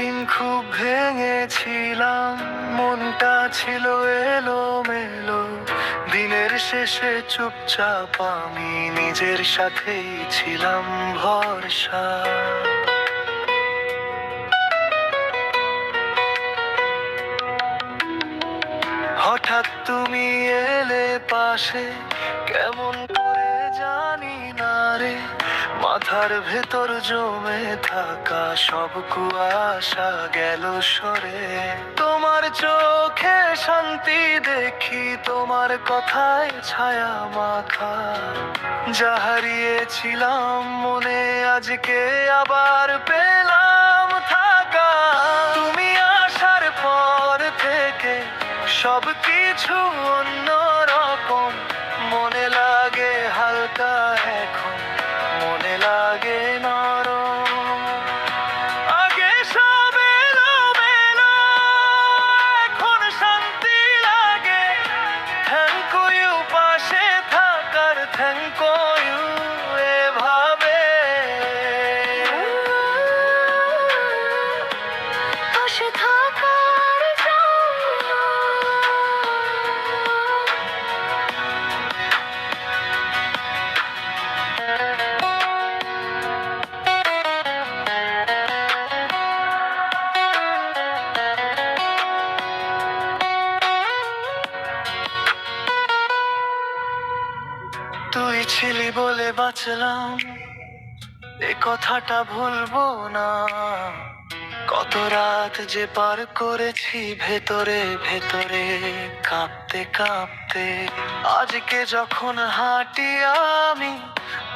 সেদিন খুব ভেঙেছিলাম, মনটা ছিল এলোমেলো। দিনের শেষে চুপচাপ আমি নিজের সাথেই ছিলাম ভরসা। হঠাৎ তুমি এলে পাশে, কেমন করে জানি না রে। মাথার ভেতর জমে থাকা সব কুয়াশা গেল সরে। তোমার চোখে শান্তি দেখি, তোমার কথায় ছায়া মাখা। যা হারিয়েছিলাম মনে, আজকে আবার পেলাম থাকা। তুমি আসার পর থেকে সবকিছু অন্যরকম। মনে লাগে হালকা এখন, মনে লাগে নরম। আগে সব এলোমেলো, এখন শান্তি লাগে। থ্যাংক ইউ পাশে থাকার, থ্যাংক ইউ এভাবে পাশে থাকার জন্য। তুই ছিলি বলে বাঁচলাম, এ কথাটা ভুলবো না। কত রাত যে পার করেছি ভেতরে ভেতরে, কাঁপতে কাঁপতে। আজকে যখন হাঁটি আমি,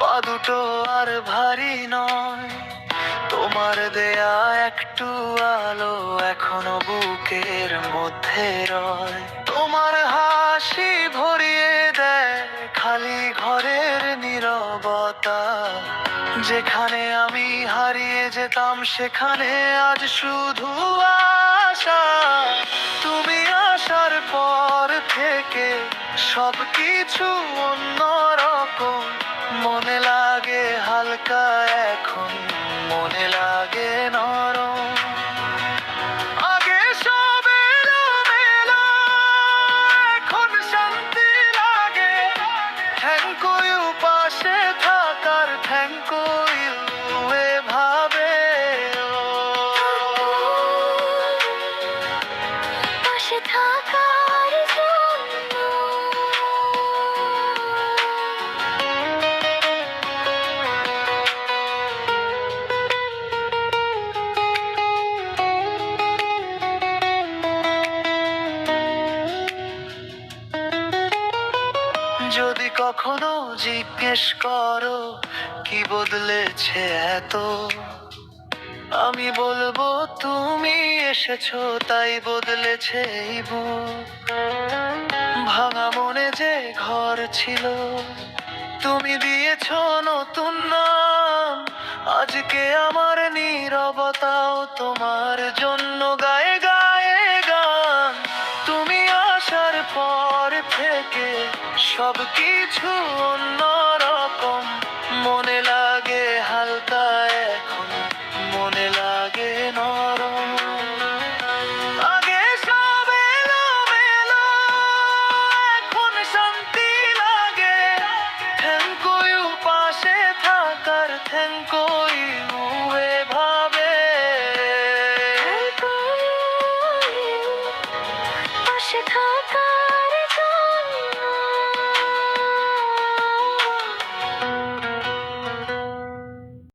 পা দুটো আর ভারী নয়। তোমার দেয়া একটু আলো এখনো বুকের মধ্যে রয়। তোমার হাসি ভরিয়ে দেয় খালি ঘরের নীরবতা। যেখানে আমি হারিয়ে যেতাম, সেখানে আজ শুধু আশা। তুমি আসার পর থেকে সবকিছু অন্যরকম। মনে লাগে হালকা এখন, মনে লাগে নরম। আগে সব এলোমেলো, এখন শান্তি লাগে। থ্যাংক ইউ পাশে থাকার, থ্যাংক ইউ এভাবে পাশে থাকার জন্য। যদি কখনো জিজ্ঞেস করো কি বদলেছে এত, আমি বলবো তুমি এসেছো তাই বদলেছে এই বুক। ভাঙা মনে যে ঘর ছিল, তুমি দিয়েছো নতুন নাম। আজকে আমার নীরবতাও তোমার জন্য গায়ে গায়ে গান। তুমি আসার পর থেকে সবকিছু অন্যরকম। মনে লাগে হালকা এখন, মনে লাগে নরম। আগে সব এলোমেলো, এখন শান্তি লাগে। থ্যাংক ইউ পাশে থাকার, থ্যাংক ইউ এভাবে পাশে থাকার।